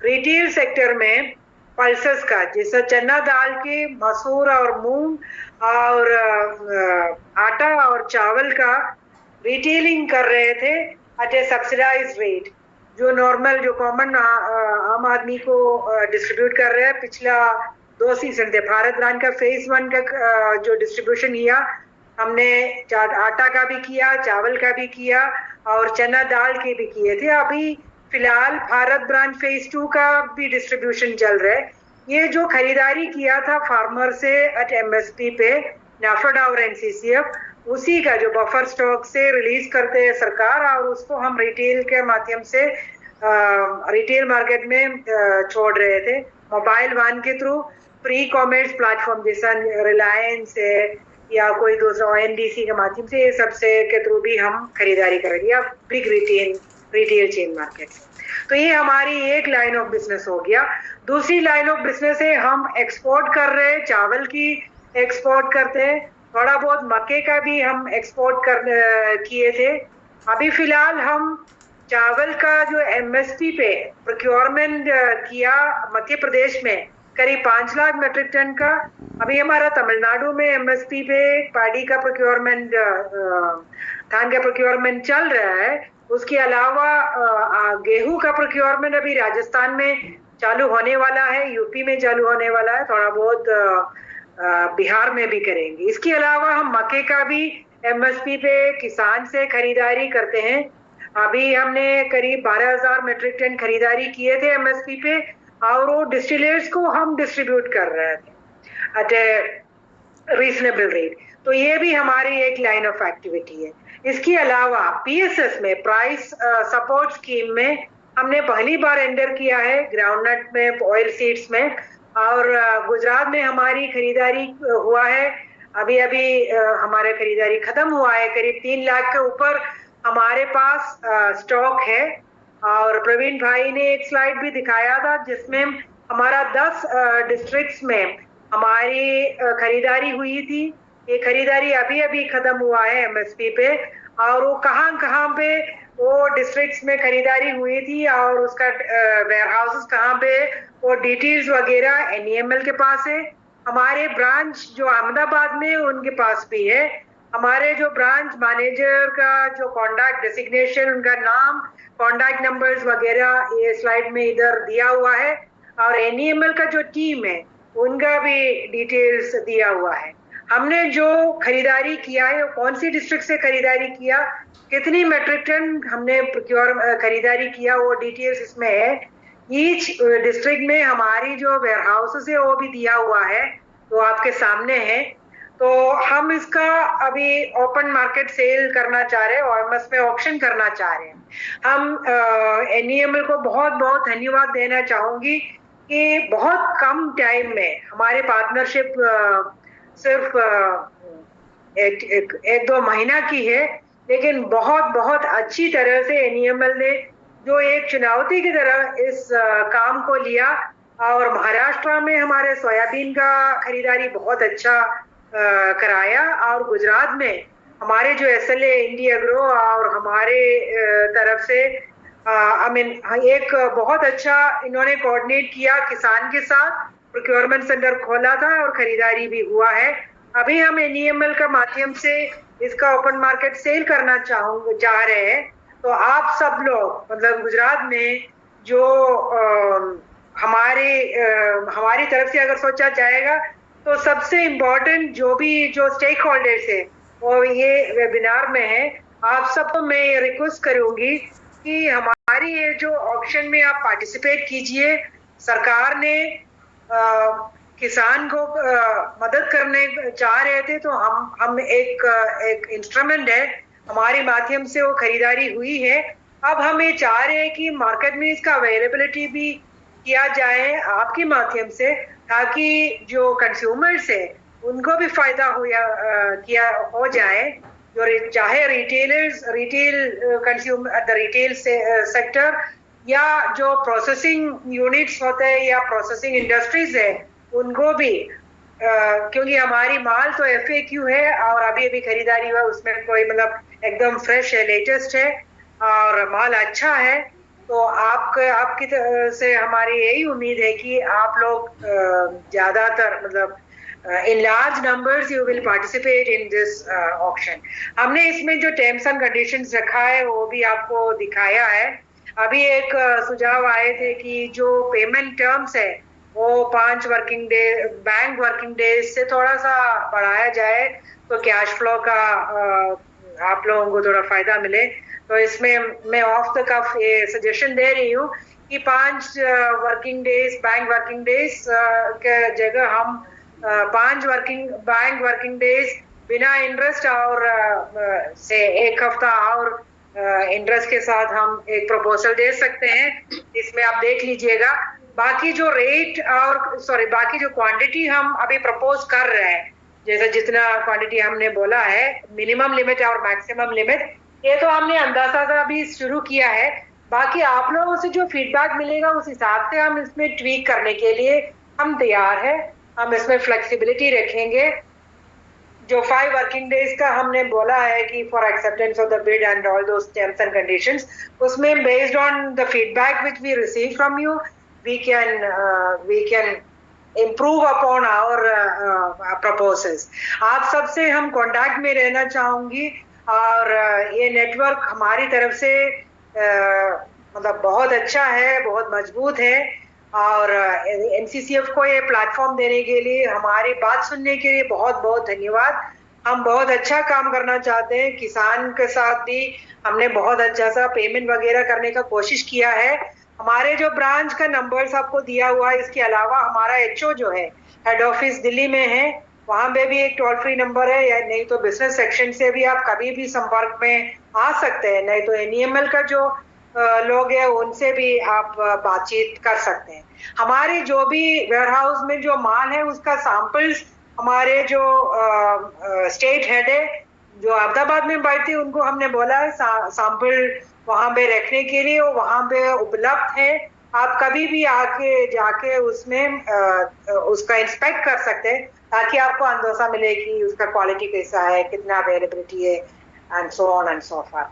रिटेल सेक्टर में पल्सेस का, जैसे चना दाल के, मसूर और मूंग और आटा और चावल का रिटेलिंग कर रहे थे एट ए सब्सिडाइज रेट, जो नॉर्मल जो कॉमन आम आदमी को डिस्ट्रीब्यूट कर रहे हैं। पिछला 2 सीजन थे भारत ब्रांड का फेज 1 का जो डिस्ट्रीब्यूशन किया हमने, आटा का भी किया, चावल का भी किया और चना दाल के भी किए थे। अभी फिलहाल भारत ब्रांड फेज 2 का भी डिस्ट्रीब्यूशन चल रहा है। ये जो खरीदारी किया था फार्मर से एट एमएसपी पे नाफेड और एनसीसीएफ, उसी का जो बफर स्टॉक से रिलीज करते हैं सरकार और उसको हम रिटेल के माध्यम से रिटेल मार्केट में छोड़ रहे थे। मोबाइल वन के थ्रू प्री कॉमर्स प्लेटफॉर्म जैसा रिलायंस है या कोई दूसरा ओएनडीसी के माध्यम से, ये सबसे के थ्रू भी हम खरीदारी कर रहे हैं, बिग रिटेल चेन मार्केट। तो ये हमारी एक लाइन ऑफ बिजनेस हो गया। दूसरी लाइन ऑफ बिजनेस है हम एक्सपोर्ट कर रहे हैं, चावल की एक्सपोर्ट करते हैं, थोड़ा बहुत मक्के का भी हम एक्सपोर्ट किए थे। अभी फिलहाल हम चावल का जो एमएसपी पे प्रोक्योरमेंट किया मध्य प्रदेश में करीब 5 लाख मेट्रिक टन का। अभी हमारा तमिलनाडु में एमएसपी पे पैडी का प्रोक्योरमेंट, धान का प्रोक्योरमेंट चल रहा है। उसके अलावा गेहूं का प्रोक्योरमेंट अभी राजस्थान में चालू होने वाला है, यूपी में चालू होने वाला है, थोड़ा बहुत बिहार में भी करेंगे। इसके अलावा हम मक्के का भी एमएसपी पे किसान से खरीदारी करते हैं। अभी हमने करीब 12,000 मेट्रिक टन खरीदारी किए थे एमएसपी पे और वो डिस्टिलर्स को हम डिस्ट्रीब्यूट कर रहे थे एट ए रीजनेबल रेट। तो ये भी हमारी एक लाइन ऑफ एक्टिविटी है। इसके अलावा पीएसएस में प्राइस सपोर्ट स्कीम में हमने पहली बार एंटर किया है ग्राउंडनट में, ऑयल सीड्स में, और गुजरात में हमारी खरीदारी हुआ है। अभी हमारे खरीदारी खत्म हुआ है, करीब 3 लाख के ऊपर हमारे पास स्टॉक है। और प्रवीण भाई ने एक स्लाइड भी दिखाया था जिसमें हमारा 10 डिस्ट्रिक्ट्स में हमारी खरीदारी हुई थी। ये खरीदारी अभी खत्म हुआ है एमएसपी पे, और वो कहाँ पे वो डिस्ट्रिक्ट्स में खरीदारी हुई थी और उसका वेयरहाउसेस कहाँ पे, वो डिटेल्स वगैरह एनईएमएल के पास है। हमारे ब्रांच जो अहमदाबाद में उनके पास भी है। हमारे जो ब्रांच मैनेजर का जो कॉन्टैक्ट डेसिग्नेशन, उनका नाम, कॉन्टैक्ट नंबर्स वगैरह ये स्लाइड में इधर दिया हुआ है, और एनईएमएल का जो टीम है उनका भी डिटेल्स दिया हुआ है। हमने जो खरीदारी किया है, कौन सी डिस्ट्रिक्ट से खरीदारी किया, कितनी मेट्रिक टन हमने खरीदारी किया, वो डिटेल्स इसमें है। ईच डिस्ट्रिक्ट में हमारी जो वेयरहाउसेस है वो भी दिया हुआ है, तो आपके सामने है। तो हम इसका अभी ओपन मार्केट सेल करना चाह रहे हैं, ओएमएस में ऑक्शन करना चाह रहे हैं। हम एनईएमएल को बहुत बहुत धन्यवाद देना चाहूंगी कि बहुत कम टाइम में हमारे पार्टनरशिप सिर्फ 1-2 महीना की है, लेकिन बहुत अच्छी तरह से एनईएमएल ने जो एक चुनौती की तरह इस काम को लिया। और महाराष्ट्र में हमारे सोयाबीन का खरीदारी बहुत अच्छा कराया। और गुजरात में हमारे जो SLA इंडिया ग्रो और हमारे तरफ से आई मीन एक बहुत अच्छा इन्होंने कोऑर्डिनेट किया किसान के साथ, प्रोक्योरमेंट सेंटर खोला था और खरीदारी भी हुआ है। अभी हम NEML का माध्यम से इसका ओपन मार्केट सेल करना चाह रहे हैं। तो आप सब लोग मतलब गुजरात में जो हमारी तरफ से अगर सोचा जाएगा तो सबसे इम्पोर्टेंट जो स्टेक होल्डर्स है वो ये वेबिनार में है। आप सबको मैं रिक्वेस्ट करूंगी कि हमारी ये जो ऑक्शन में आप पार्टिसिपेट कीजिए। सरकार ने किसान को मदद करने चाह रहे थे, तो हम एक इंस्ट्रूमेंट है, हमारे माध्यम से वो खरीदारी हुई है। अब हम ये चाह रहे हैं कि मार्केट में इसका अवेलेबिलिटी भी किया जाए आपके माध्यम से, ताकि जो कंज्यूमर्स है उनको भी फायदा हो जाए। जो चाहे रिटेल कंज्यूमर रिटेल सेक्टर या जो प्रोसेसिंग यूनिट्स होते हैं या प्रोसेसिंग इंडस्ट्रीज है उनको भी, क्योंकि हमारी माल तो FAQ है और अभी खरीदारी हुआ, उसमें कोई मतलब एकदम फ्रेश है, लेटेस्ट है और माल अच्छा है। तो आपकी से हमारी यही उम्मीद है कि आप लोग ज्यादातर मतलब in large numbers you will participate in this auction. हमने इसमें जो टर्म्स एंड कंडीशंस रखा है वो भी आपको दिखाया है। अभी एक सुझाव आए थे कि जो पेमेंट टर्म्स है वो 5 working day bank working days से थोड़ा सा बढ़ाया जाए तो कैश फ्लो का आप लोगों को थोड़ा फायदा मिले। तो इसमें मैं ऑफ द कफ ये सजेशन दे रही हूँ कि 5 working days bank working days के जगह हम 5 बैंक वर्किंग डेज बिना इंटरेस्ट और से 1 हफ्ता और इंटरेस्ट के साथ हम एक प्रपोजल दे सकते हैं। इसमें आप देख लीजिएगा। बाकी जो रेट और बाकी जो क्वांटिटी हम अभी प्रपोज कर रहे हैं, जैसे जितना क्वांटिटी हमने बोला है, मिनिमम लिमिट और मैक्सिमम लिमिट, ये तो हमने अंदाजा सा भी शुरू किया है। बाकी आप लोगों से जो फीडबैक मिलेगा उस हिसाब से हम इसमें ट्वीक करने के लिए हम तैयार है। हम इसमें फ्लेक्सिबिलिटी रखेंगे। जो 5 वर्किंग डेज का हमने बोला है कि for acceptance of the bid and all those terms and conditions, उसमें based on the feedback which we receive from you we can improve upon our proposals. आप सबसे हम कांटेक्ट में रहना चाहूंगी और ये नेटवर्क हमारी तरफ से मतलब बहुत अच्छा है, बहुत मजबूत है और NCCF को ये प्लेटफॉर्म देने के लिए, हमारी बात सुनने के लिए बहुत बहुत धन्यवाद। हम बहुत अच्छा काम करना चाहते हैं। किसान के साथ भी हमने बहुत अच्छा सा पेमेंट वगैरह करने का कोशिश किया है। हमारे जो ब्रांच का नंबर्स आपको दिया हुआ है, इसके अलावा हमारा HO जो है हेड ऑफिस दिल्ली में है, वहाँ पे भी एक टोल फ्री नंबर है, या नहीं तो बिजनेस सेक्शन से भी आप कभी भी संपर्क में आ सकते हैं। नहीं तो NEML का जो लोग हैं उनसे भी आप बातचीत कर सकते हैं। हमारे जो भी वेयरहाउस में जो माल है उसका सैंपल्स हमारे जो स्टेट हेड है जो अहमदाबाद में बैठते हैं उनको हमने बोला है सैंपल वहां पे रखने के लिए, वहां पे उपलब्ध है। आप कभी भी आके जाके उसमें उसका इंस्पेक्ट कर सकते हैं ताकि आपको अंदाजा मिले कि उसका क्वालिटी कैसा है, कितना अवेलेबिलिटी है and so on and so for.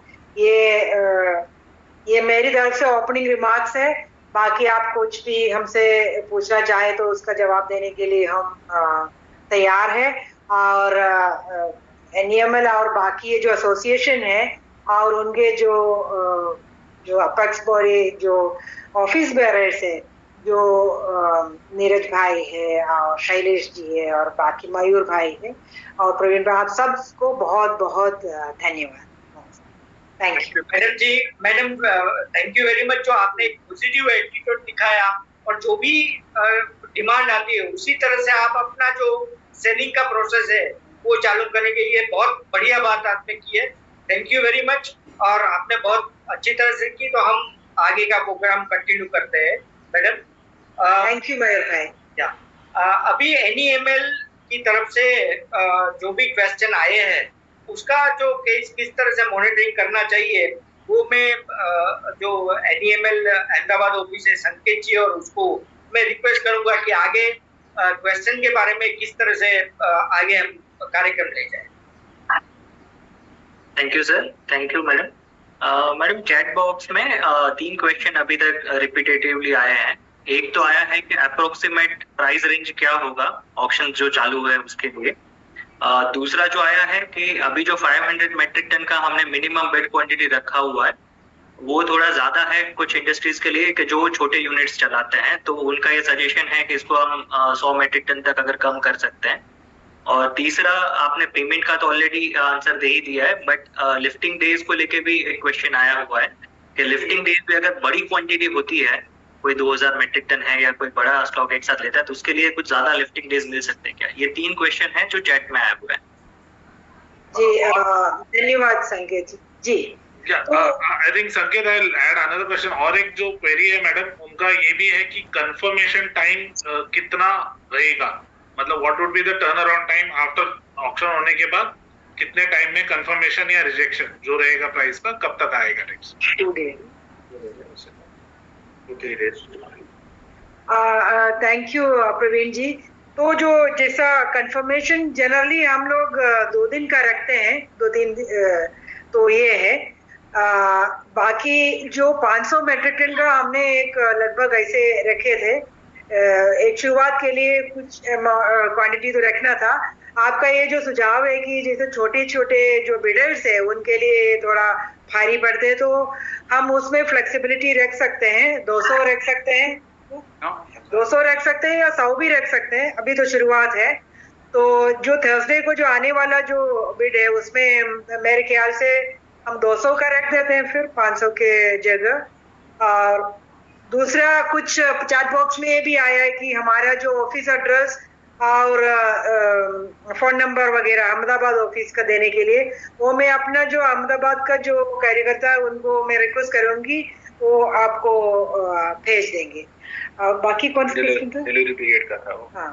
ये मेरी तरफ से ओपनिंग रिमार्क्स है। बाकी आप कुछ भी हमसे पूछना चाहे तो उसका जवाब देने के लिए हम तैयार हैं। और NEML और बाकी ये जो एसोसिएशन है और उनके जो अपेक्स बॉडी जो ऑफिस बेयरर्स है, जो नीरज भाई है और शैलेश जी है और बाकी मयूर भाई है और प्रवीण भाई, आप सबको बहुत बहुत धन्यवाद। Thank you madam thank you very much. जो आपने पॉजिटिव एटीट्यूड दिखाया और जो भी डिमांड आती है उसी तरह से आप अपना जो सेलिंग का प्रोसेस है वो चालू करेंगे, ये बहुत बढ़िया बात आपने की है। Thank you very much. और आपने बहुत अच्छी तरह से की, तो हम आगे का प्रोग्राम कंटिन्यू करते हैं मैडम। थैंक यू मयूर भाई। अभी NEML की तरफ से जो भी क्वेश्चन आए हैं उसका जो केस किस तरह से मॉनिटरिंग करना चाहिए वो मैं जो NEML अहमदाबाद ऑफिस है संकेत जी और उसको मैं रिक्वेस्ट करूंगा कि आगे क्वेश्चन के बारे में किस तरह से आगे हम कार्यक्रम ले जाए। Thank you sir, thank you madam. Madam chat box में 3 क्वेश्चन अभी तक रिपीटेटिवली आए हैं। एक तो आया है कि अप्रोक्सीमेट प्राइस रेंज क्या होगा ऑक्शन जो चालू है उसके लिए। दूसरा जो आया है कि अभी जो 500 मेट्रिक टन का हमने मिनिमम बेड क्वांटिटी रखा हुआ है वो थोड़ा ज्यादा है कुछ इंडस्ट्रीज के लिए कि जो छोटे यूनिट्स चलाते हैं, तो उनका ये सजेशन है कि इसको हम 100 मेट्रिक टन तक अगर कम कर सकते हैं। और तीसरा आपने पेमेंट का तो ऑलरेडी आंसर दे ही दिया है, बट लिफ्टिंग डेज को लेके भी एक क्वेश्चन आया हुआ है कि लिफ्टिंग डेज पे अगर बड़ी क्वांटिटी होती है, कोई 2000 मेट्रिक टन है या कोई बड़ा स्टॉक एक साथ लेता है, तो उसके लिए कुछ ज्यादा लिफ्टिंग डेज मिल सकते हैं क्या? ये 3 क्वेश्चन है जो चैट में आया हुआ है। जी धन्यवाद संकेत जी। आई थिंक संकेत I will add another question. और एक जो क्वेरी है मैडम, उनका ये भी है कि कंफर्मेशन टाइम कितना रहेगा, मतलब what would be the turn around time after auction होने के बाद, कितने टाइम में कंफर्मेशन या रिजेक्शन जो रहेगा प्राइस का, कब तक आएगा tax? 2 days। Thank you Praveen ji. तो जो जैसा कंफर्मेशन जनरली हम लोग 2 दिन का रखते हैं, 2-3 तो ये है। बाकी जो 500 मेट्रिक टन का हमने एक लगभग ऐसे रखे थे, एक शुरुआत के लिए कुछ क्वांटिटी तो रखना था। आपका ये जो सुझाव है कि जैसे छोटे छोटे जो बिडर्स है उनके लिए थोड़ा भारी पड़ते हैं, तो हम उसमें फ्लेक्सिबिलिटी रख सकते हैं, 200 रख सकते हैं, 200 रख सकते हैं या 100 भी रख सकते हैं। अभी तो शुरुआत है। तो जो थर्सडे को जो आने वाला जो बिड है उसमें मेरे ख्याल से हम 200 का रख देते हैं फिर 500 के जगह। और दूसरा कुछ चैट बॉक्स में ये भी आया है कि हमारा जो ऑफिस एड्रेस और फोन नंबर वगैरह अहमदाबाद ऑफिस का देने के लिए, वो मैं अपना जो अहमदाबाद का जो कार्यकर्ता है उनको मैं रिक्वेस्ट करूंगी, वो आपको भेज देंगे। और बाकी कौन सा क्वेश्चन था? डिलीवरी पीरियड का था वो। हाँ,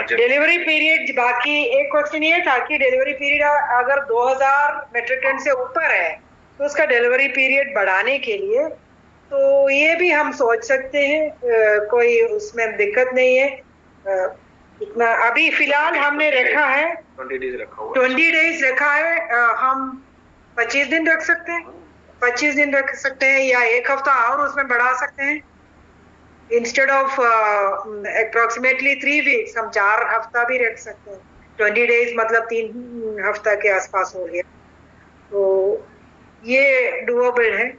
डिलीवरी पीरियड। बाकी एक क्वेश्चन ये था कि डिलीवरी पीरियड अगर 2000 मेट्रिक टन से ऊपर है तो उसका डिलीवरी पीरियड बढ़ाने के लिए, तो ये भी हम सोच सकते हैं, कोई उसमें दिक्कत नहीं है। इतना अभी फिलहाल हमने रखा है 20 डेज रखा हुआ, 20 डेज रखा है। हम 25 दिन रख सकते हैं, 25 दिन रख सकते हैं या 1 हफ्ता और उसमें बढ़ा सकते हैं। इंस्टेड ऑफ अप्रोक्सीमेटली 3 वीक्स हम 4 हफ्ता भी रख सकते हैं। 20 डेज मतलब 3 हफ्ता के आसपास हो गया, तो ये डूएबल है।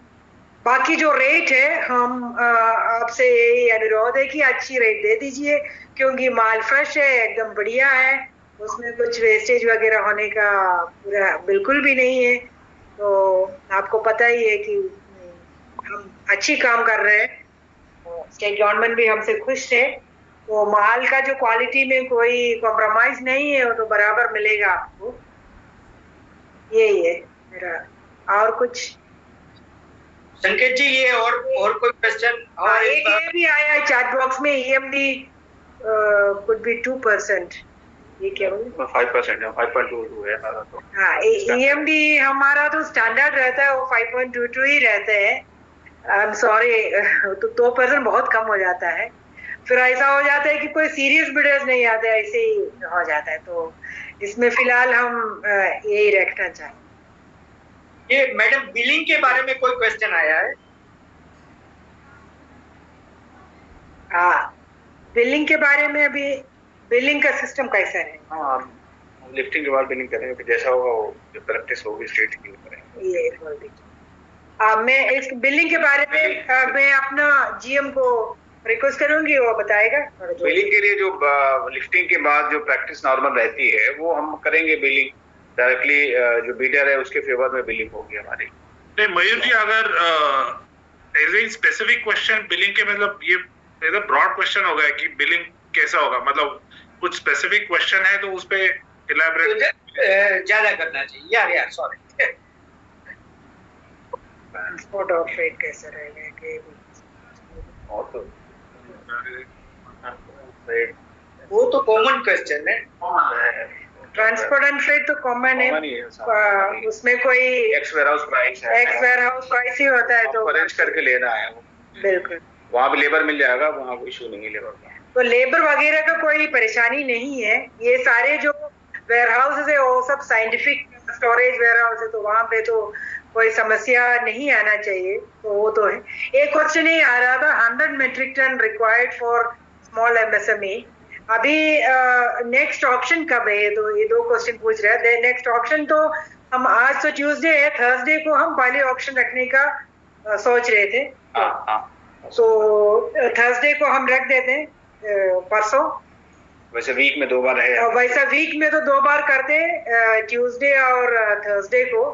बाकी जो रेट है, हम आपसे यही अनुरोध है कि अच्छी रेट दे दीजिए, क्योंकि माल फ्रेश है, एकदम बढ़िया है, उसमें कुछ वेस्टेज वगैरह होने का पूरा बिल्कुल भी नहीं है। तो आपको पता ही है कि हम अच्छी काम कर रहे हैं, स्टेट गवर्नमेंट भी हमसे खुश है, तो माल का जो क्वालिटी में कोई कॉम्प्रोमाइज नहीं है, वो तो बराबर मिलेगा आपको। यही है मेरा। और कुछ संकेत जी, ये और कोई क्वेश्चन? और एक ये भी आया है चैट बॉक्स में, EMD could be 2%। ये क्या बोले? 5% है, 5.22 है हमारा तो। हाँ, EMD हमारा तो स्टैंडर्ड रहता है, वो 5.22 ही रहते हैं। आई एम सॉरी, तो 2% बहुत कम हो जाता है। फिर ऐसा हो जाता है कि कोई सीरियस बिडर्स नहीं आते, ऐसे ही हो जाता है। तो इसमें फिलहाल हम यही रखना चाहें। ये मैडम बिलिंग के बारे में कोई क्वेश्चन आया है? हाँ, बिलिंग के बारे में अभी बिलिंग का सिस्टम कैसा है? हाँ, लिफ्टिंग के बाद बिलिंग करेंगे, फिर जैसा होगा वो जो प्रैक्टिस होगी स्टेट की करेंगे। ये बोल दीजिए। मैं इस बिलिंग के बारे में मैं अपना GM को रिक्वेस्ट करूंगी, वो बताएगा। बिलिंग के लिए जो लिफ्टिंग के बाद जो प्रैक्टिस नॉर्मल रहती है वो हम करेंगे बिलिंग डायरेक्टली, जो बीडर है उसके फेवर में बिलिंग होगी हमारी। नहीं मयूर जी, अगर as a specific question billing के, मतलब ये ब्रॉड क्वेश्चन होगा कि बिलिंग कैसा होगा, मतलब कुछ स्पेसिफिक क्वेश्चन है तो उस पे इलैबोरेट ज्यादा करना चाहिए। यार सॉरी। ट्रांसपोर्ट और फ्रेट कैसा रहेगा कि वो तो कॉमन क्वेश्चन है। ट्रांसपोर्ट एंड फ्रेट तो कॉमन है, उसमें कोई एक्स वेयरहाउस प्राइस है, एक्स वेयरहाउस प्राइस ही होता है, तो अरेंज करके लेना है वो। बिल्कुल, वहाँ भी लेबर मिल जाएगा, वहाँ कोई इशू नहीं है लेबर का। तो लेबर वगैरह का कोई परेशानी नहीं है। ये सारे जो वेयर हाउस है वो सब साइंटिफिक स्टोरेज वेयर हाउस है, तो वहां पे तो कोई समस्या नहीं आना चाहिए, तो वो तो है। एक क्वेश्चन ही आ रहा था 100 metric ton required for small MSME। अभी नेक्स्ट ऑप्शन कब है? तो ये 2 क्वेश्चन पूछ रहे हैं। नेक्स्ट ऑप्शन तो हम आज तो ट्यूसडे है, थर्सडे को हम पहले ऑप्शन रखने का सोच रहे थे। तो थर्सडे को हम रख देते हैं, परसों। वैसे वीक में 2 बार है, वैसा वीक में तो 2 बार करते हैं, ट्यूसडे और थर्सडे को।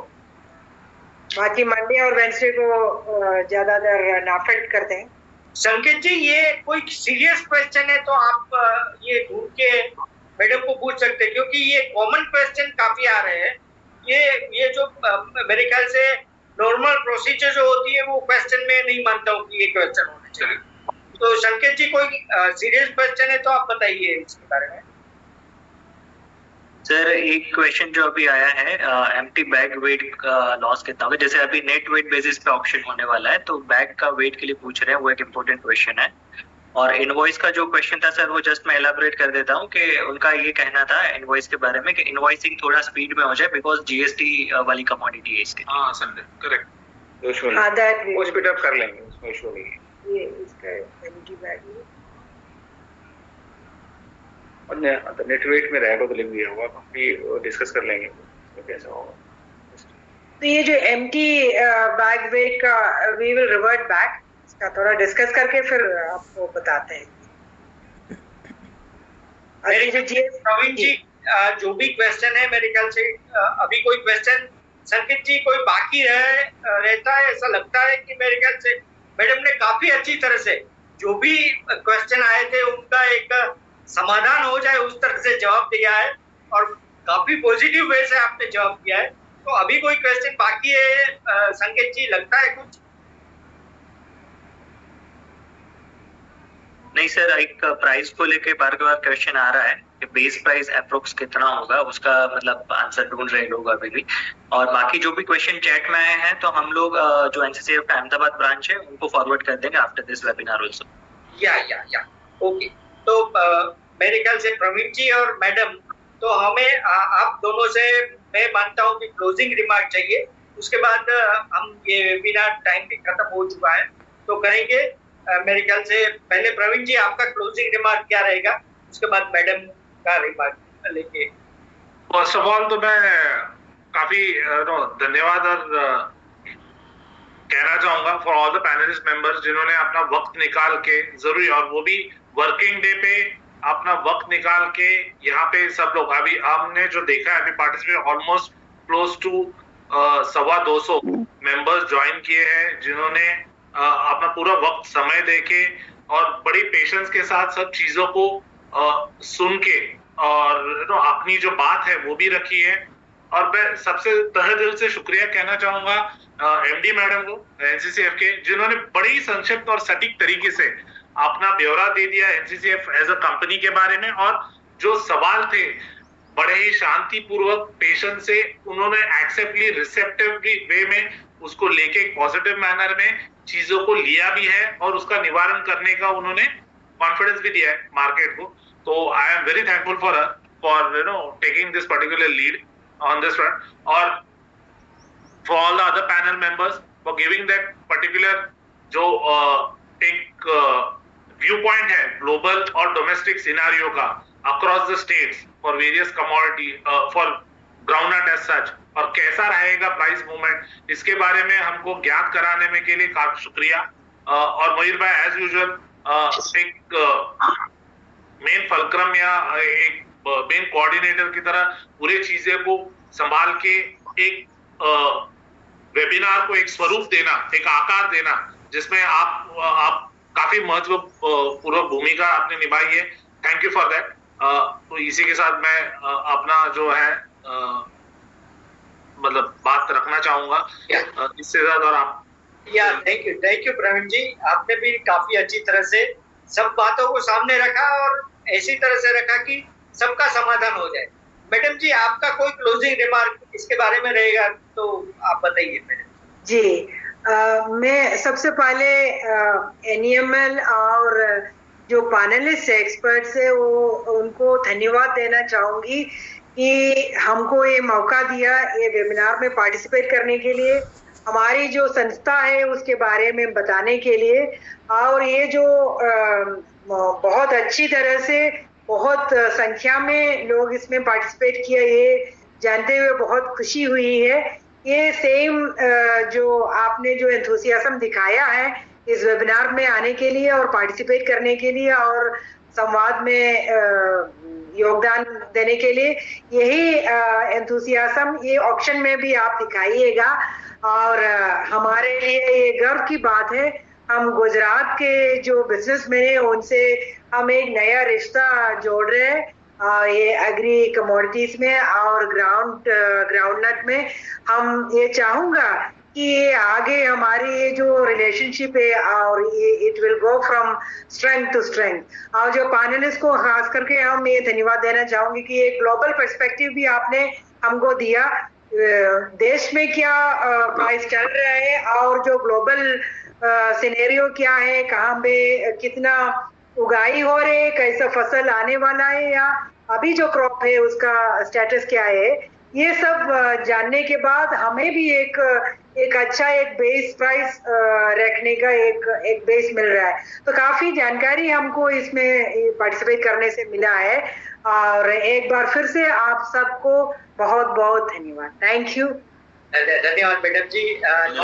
बाकी मंडे और वेंसडे को ज्यादातर नाफेड करते हैं। संकेत जी, ये कोई सीरियस क्वेश्चन है तो आप ये ढूंढ के मैडम को पूछ सकते हैं, क्योंकि ये कॉमन क्वेश्चन काफी आ रहे हैं। ये जो मेरे ख्याल से नॉर्मल प्रोसीजर जो होती है वो क्वेश्चन में नहीं मानता हूँ कि ये क्वेश्चन होना चाहिए। तो संकेत जी, कोई सीरियस क्वेश्चन है तो आप बताइए इसके बारे में। सर, एक क्वेश्चन जो अभी आया है, एम्प्टी बैग वेट का लॉस कितना होगा? जैसे अभी नेट वेट बेसिस पे ऑप्शन होने वाला है, तो बैग का वेट के लिए पूछ रहे हैं, वो एक इम्पोर्टेंट क्वेश्चन है। और इनवॉइस का जो क्वेश्चन था सर, वो जस्ट मैं एलाबोरेट कर देता हूँ कि उनका ये कहना था इनवॉइस के बारे में कि इनवॉइसिंग थोड़ा स्पीड में हो जाए, बिकॉज GST वाली कमोडिटी है इसके। हाँ संडे करेक्ट, वो स्पीड अप कर लेंगे, उसमें इशू नहीं है। ये इसका एम्प्टी बैग और नेट वेट में रहेगा तो लिख दिया होगा, हम भी डिस्कस कर लेंगे तो कैसा होगा। तो ये जो एम्प्टी बैग वेट का वी विल रिवर्ट बैक, इसका थोड़ा डिस्कस करके फिर आपको बताते हैं। प्रवीण जी, जो भी क्वेश्चन है मेरे ख्याल से अभी कोई क्वेश्चन संकेत जी कोई बाकी रहता है, ऐसा लगता है कि मेरे ख्याल से मैडम ने काफी अच्छी तरह से जो भी क्वेश्चन आए थे उनका एक समाधान हो जाए उस तरह से जवाब दिया है, और काफी पॉजिटिव वे से आपने जवाब दिया है। तो अभी कोई क्वेश्चन बाकी है संकेत जी, लगता है कुछ? नहीं सर, एक प्राइस को लेके बार बार क्वेश्चन आ रहा है कि बेस प्राइस अप्रोक्स कितना होगा, उसका मतलब आंसर ढूंढ रहे लोग अभी भी। और बाकी जो भी क्वेश्चन चैट में आए हैं तो हम लोग जो NCCF का अहमदाबाद ब्रांच है उनको फॉरवर्ड कर देंगे आफ्टर दिस वेबिनार आल्सो। या ओके। तो मेरे ख्याल से प्रवीण जी और मैडम, तो हमें आप दोनों से मैं मानता हूँ कि क्लोजिंग रिमार्क चाहिए। उसके बाद हम ये वेबिनार टाइम भी खत्म हो चुका है तो करेंगे। मेरे ख्याल से पहले प्रवीण जी आपका क्लोजिंग रिमार्क क्या रहेगा, उसके बाद मैडम का रिमार्क लेके। फर्स्ट ऑफ ऑल तो मैं काफी धन्यवाद और कहना चाहूंगा for all the panelist members जिन्होंने अपना वक्त निकाल के, जरूरी और वो भी वर्किंग डे पे अपना वक्त निकाल के यहाँ पे सब लोग, अभी हमने जो देखा है अभी participate almost close to 250 members join किए हैं, जिन्होंने अपना पूरा वक्त समय देके और बड़ी पेशेंस के साथ सब चीजों को सुन के और अपनी जो बात है वो भी रखी है। और मैं सबसे तहे दिल से शुक्रिया कहना चाहूंगा MD मैडम को NCCF के, जिन्होंने बड़ी संक्षिप्त और सटीक तरीके से अपना ब्यौरा दे दिया NCCF एज अ कंपनी के बारे में, और जो सवाल थे बड़े ही शांतिपूर्वक पेशेंस से उन्होंने एक्सेप्टली रिसेप्टिवली वे में उसको लेके एक पॉजिटिव मैनर में चीजों को लिया भी है और उसका निवारण करने का उन्होंने कॉन्फिडेंस भी दिया है मार्केट को। तो I am very thankful for taking this particular lead on this front, और for all the other panel members for giving that particular जो एक व्यू पॉइंट है ग्लोबल और डोमेस्टिक सिनारियो का across the states for various commodity for groundnut as such, और कैसा रहेगा price movement, इसके बारे में हमको ज्ञात कराने में के लिए काफी शुक्रिया। और मयूर भाई एज यूजुअल एक मेन फलक्रम या एक मेन कोऑर्डिनेटर की तरह पूरे चीजें को संभाल के एक वेबिनार को एक स्वरूप देना, एक आकार देना, जिसमें आप काफी महत्वपूर्ण भूमिका आपने निभाई है। Thank you for that. तो इसी के साथ मैं अपना जो है मतलब बात रखना चाहूंगा, इससे ज्यादा और आप। थैंक यू प्रवीण जी, आपने भी काफी अच्छी तरह से सब बातों को सामने रखा और ऐसी तरह से रखा कि सबका समाधान हो जाए। मैडम जी, आपका कोई क्लोजिंग रिमार्क इसके बारे में रहेगा तो आप बताइए मैडम जी। मैं सबसे पहले NEML और जो पैनलिस्ट एक्सपर्ट्स है वो उनको धन्यवाद देना चाहूंगी कि हमको ये मौका दिया ये वेबिनार में पार्टिसिपेट करने के लिए, हमारी जो संस्था है उसके बारे में बताने के लिए, और ये जो बहुत अच्छी तरह से बहुत संख्या में लोग इसमें पार्टिसिपेट किया, ये जानते हुए बहुत खुशी हुई है। ये सेम जो आपने जो एंथुसियाज्म दिखाया है इस वेबिनार में आने के लिए और पार्टिसिपेट करने के लिए और संवाद में योगदान देने के लिए, यही एंथुसियाज्म ये ऑक्शन में भी आप दिखाइएगा। और हमारे लिए ये गर्व की बात है, हम गुजरात के जो बिजनेसमैन है उनसे हम एक नया रिश्ता जोड़ रहे हैं ये एग्री कमोडिटीज में और ग्राउंडनट में। हम ये चाहूंगा कि ये आगे हमारी ये जो रिलेशनशिप है और ये it will go from strength to strength. और जो पैनलिस्ट को खास करके हम ये धन्यवाद देना चाहूंगी कि एक ग्लोबल पर्सपेक्टिव भी आपने हमको दिया, देश में क्या प्राइस चल रहा है और जो ग्लोबल सिनेरियो क्या है, कहाँ पे कितना उगाई हो रही है, कैसा फसल आने वाला है या अभी जो क्रॉप है उसका स्टेटस क्या है, ये सब जानने के बाद हमें भी एक अच्छा एक बेस प्राइस रखने का एक बेस मिल रहा है। तो काफी जानकारी हमको इसमें पार्टिसिपेट करने से मिला है। और एक बार फिर से आप सबको बहुत बहुत धन्यवाद। Thank you. धन्यवाद मैडम जी।